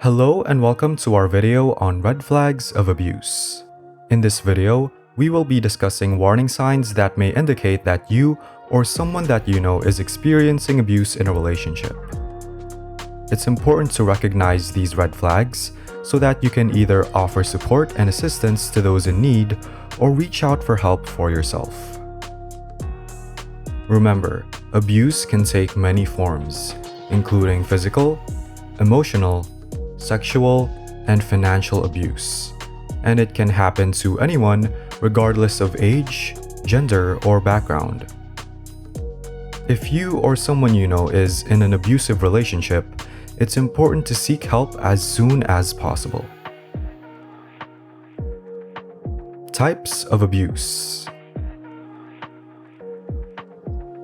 Hello and welcome to our video on red flags of abuse. In this video, we will be discussing warning signs that may indicate that you or someone that you know is experiencing abuse in a relationship. It's important to recognize these red flags so that you can either offer support and assistance to those in need or reach out for help for yourself. Remember, abuse can take many forms, including physical, emotional, sexual, and financial abuse, and it can happen to anyone regardless of age, gender, or background. If you or someone you know is in an abusive relationship, it's important to seek help as soon as possible. Types of abuse.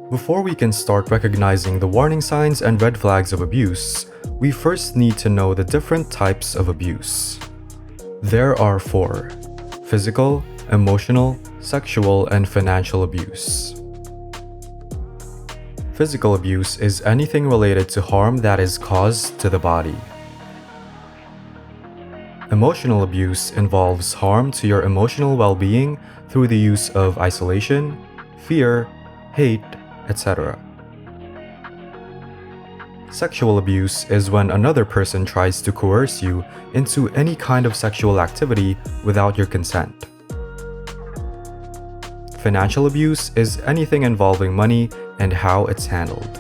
Before we can start recognizing the warning signs and red flags of abuse, we first need to know the different types of abuse. There are 4: physical, emotional, sexual, and financial abuse. Physical abuse is anything related to harm that is caused to the body. Emotional abuse involves harm to your emotional well-being through the use of isolation, fear, hate, etc. Sexual abuse is when another person tries to coerce you into any kind of sexual activity without your consent. Financial abuse is anything involving money and how it's handled.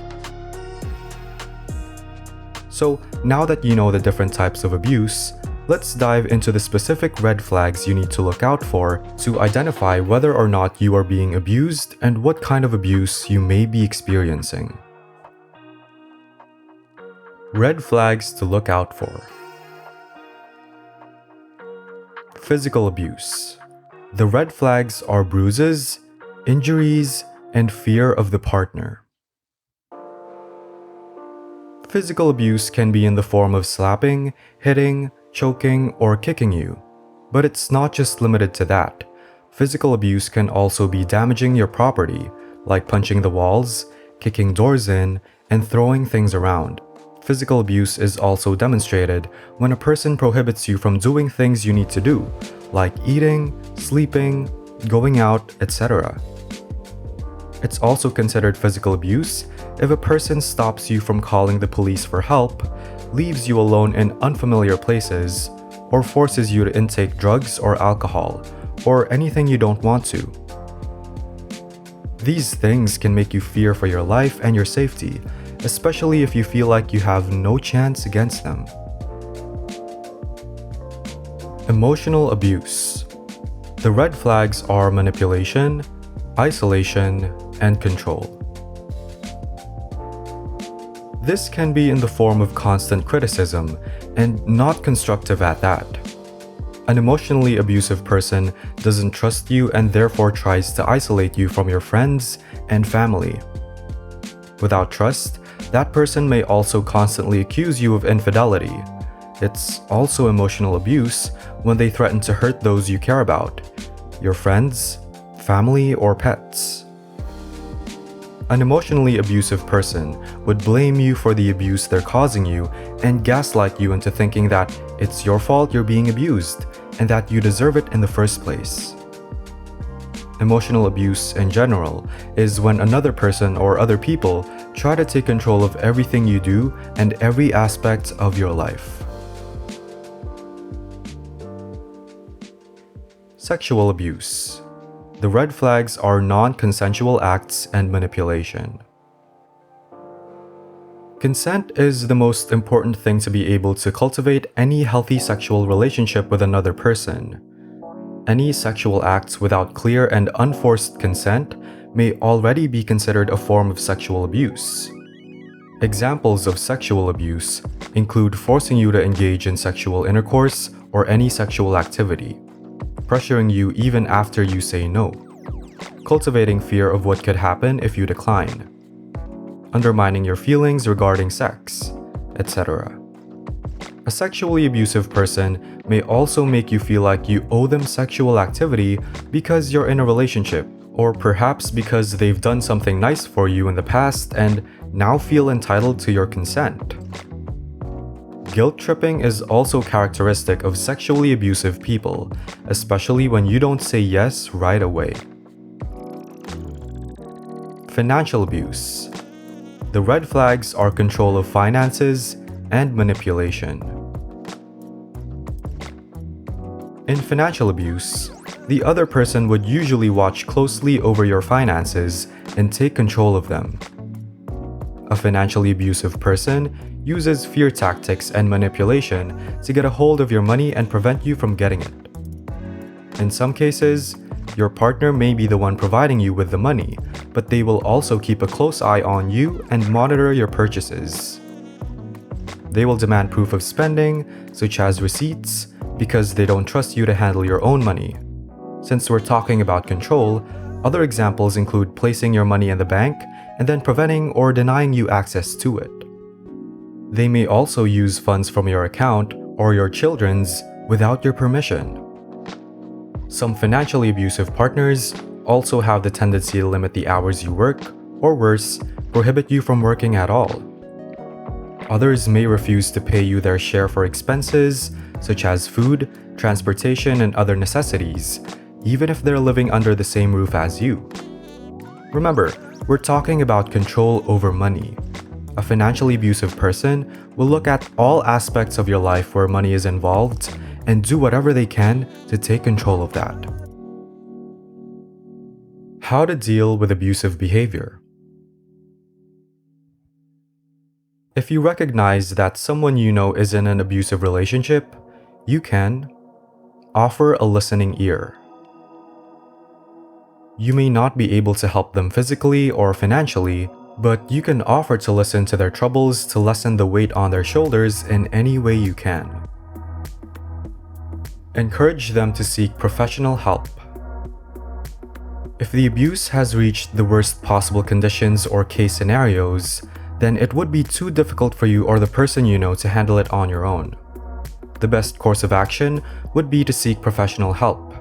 So, now that you know the different types of abuse, let's dive into the specific red flags you need to look out for to identify whether or not you are being abused and what kind of abuse you may be experiencing. Red flags to look out for. Physical abuse. The red flags are bruises, injuries, and fear of the partner. Physical abuse can be in the form of slapping, hitting, choking, or kicking you. But it's not just limited to that. Physical abuse can also be damaging your property, like punching the walls, kicking doors in, and throwing things around. Physical abuse is also demonstrated when a person prohibits you from doing things you need to do, like eating, sleeping, going out, etc. It's also considered physical abuse if a person stops you from calling the police for help, leaves you alone in unfamiliar places, or forces you to intake drugs or alcohol, or anything you don't want to. These things can make you fear for your life and your safety, especially if you feel like you have no chance against them. Emotional abuse. The red flags are manipulation, isolation, and control. This can be in the form of constant criticism, and not constructive at that. An emotionally abusive person doesn't trust you and therefore tries to isolate you from your friends and family. Without trust, that person may also constantly accuse you of infidelity. It's also emotional abuse when they threaten to hurt those you care about, your friends, family, or pets. An emotionally abusive person would blame you for the abuse they're causing you and gaslight you into thinking that it's your fault you're being abused and that you deserve it in the first place. Emotional abuse in general is when another person or other people try to take control of everything you do and every aspect of your life. Sexual abuse. The red flags are non-consensual acts and manipulation. Consent is the most important thing to be able to cultivate any healthy sexual relationship with another person. Any sexual acts without clear and unforced consent may already be considered a form of sexual abuse. Examples of sexual abuse include forcing you to engage in sexual intercourse or any sexual activity, pressuring you even after you say no, cultivating fear of what could happen if you decline, undermining your feelings regarding sex, etc. A sexually abusive person may also make you feel like you owe them sexual activity because you're in a relationship, or perhaps because they've done something nice for you in the past and now feel entitled to your consent. Guilt tripping is also characteristic of sexually abusive people, especially when you don't say yes right away. Financial abuse. The red flags are control of finances and manipulation. In financial abuse, the other person would usually watch closely over your finances and take control of them. A financially abusive person uses fear tactics and manipulation to get a hold of your money and prevent you from getting it. In some cases, your partner may be the one providing you with the money, but they will also keep a close eye on you and monitor your purchases. They will demand proof of spending, such as receipts, because they don't trust you to handle your own money. Since we're talking about control, other examples include placing your money in the bank and then preventing or denying you access to it. They may also use funds from your account or your children's without your permission. Some financially abusive partners also have the tendency to limit the hours you work, or worse, prohibit you from working at all. Others may refuse to pay you their share for expenses, such as food, transportation, and other necessities, even if they're living under the same roof as you. Remember, we're talking about control over money. A financially abusive person will look at all aspects of your life where money is involved and do whatever they can to take control of that. How to deal with abusive behavior. If you recognize that someone you know is in an abusive relationship, you can offer a listening ear. You may not be able to help them physically or financially, but you can offer to listen to their troubles to lessen the weight on their shoulders in any way you can. Encourage them to seek professional help. If the abuse has reached the worst possible conditions or case scenarios, then it would be too difficult for you or the person you know to handle it on your own. The best course of action would be to seek professional help.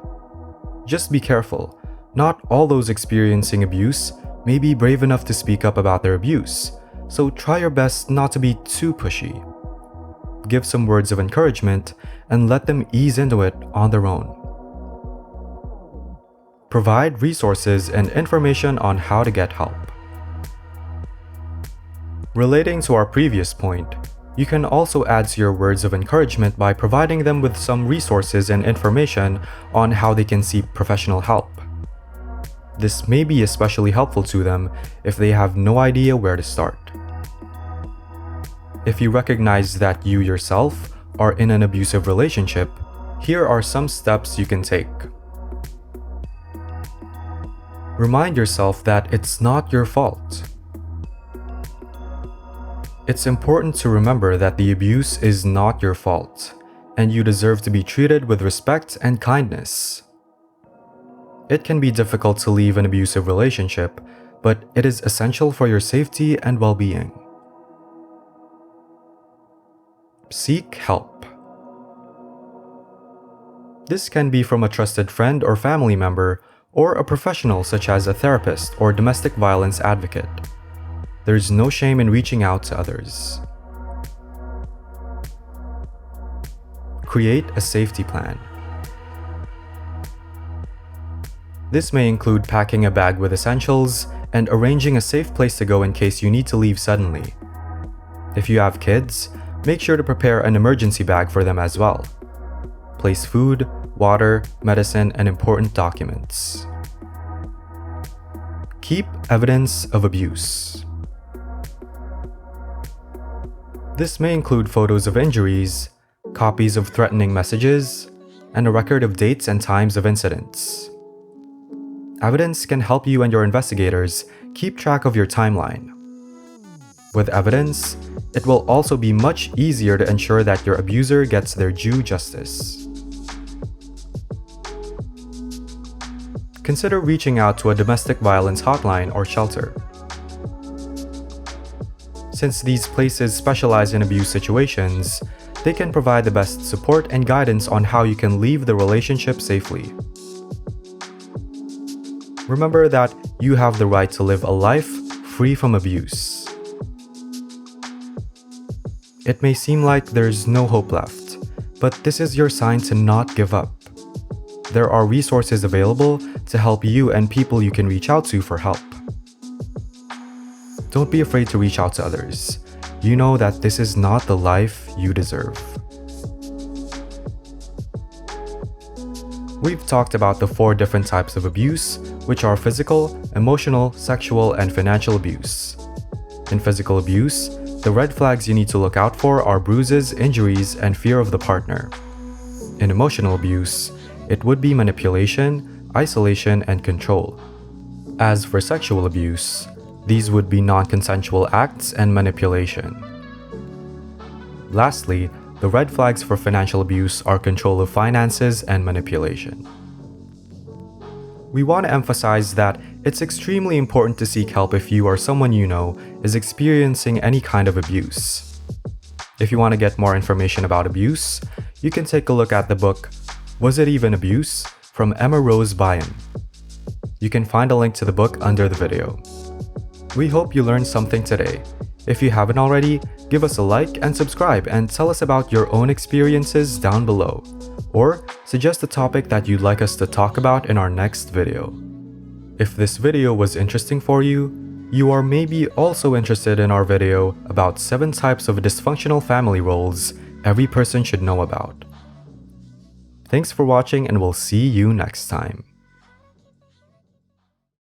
Just be careful. Not all those experiencing abuse may be brave enough to speak up about their abuse, so try your best not to be too pushy. Give some words of encouragement and let them ease into it on their own. Provide resources and information on how to get help. Relating to our previous point, you can also add to your words of encouragement by providing them with some resources and information on how they can seek professional help. This may be especially helpful to them if they have no idea where to start. If you recognize that you yourself are in an abusive relationship, here are some steps you can take. Remind yourself that it's not your fault. It's important to remember that the abuse is not your fault, and you deserve to be treated with respect and kindness. It can be difficult to leave an abusive relationship, but it is essential for your safety and well-being. Seek help. This can be from a trusted friend or family member, or a professional such as a therapist or domestic violence advocate. There's no shame in reaching out to others. Create a safety plan. This may include packing a bag with essentials and arranging a safe place to go in case you need to leave suddenly. If you have kids, make sure to prepare an emergency bag for them as well. Place food, water, medicine, and important documents. Keep evidence of abuse. This may include photos of injuries, copies of threatening messages, and a record of dates and times of incidents. Evidence can help you and your investigators keep track of your timeline. With evidence, it will also be much easier to ensure that your abuser gets their due justice. Consider reaching out to a domestic violence hotline or shelter. Since these places specialize in abuse situations, they can provide the best support and guidance on how you can leave the relationship safely. Remember that you have the right to live a life free from abuse. It may seem like there's no hope left, but this is your sign to not give up. There are resources available to help you and people you can reach out to for help. Don't be afraid to reach out to others. You know that this is not the life you deserve. We've talked about the 4 different types of abuse, which are physical, emotional, sexual, and financial abuse. In physical abuse, the red flags you need to look out for are bruises, injuries, and fear of the partner. In emotional abuse, it would be manipulation, isolation, and control. As for sexual abuse, these would be non-consensual acts and manipulation. Lastly, the red flags for financial abuse are control of finances and manipulation. We want to emphasize that it's extremely important to seek help if you or someone you know is experiencing any kind of abuse. If you want to get more information about abuse, you can take a look at the book Was It Even Abuse? From Emma Rose Byam. You can find a link to the book under the video. We hope you learned something today. If you haven't already, give us a like and subscribe and tell us about your own experiences down below. Or suggest a topic that you'd like us to talk about in our next video. If this video was interesting for you, you are maybe also interested in our video about 7 types of dysfunctional family roles every person should know about. Thanks for watching, and we'll see you next time.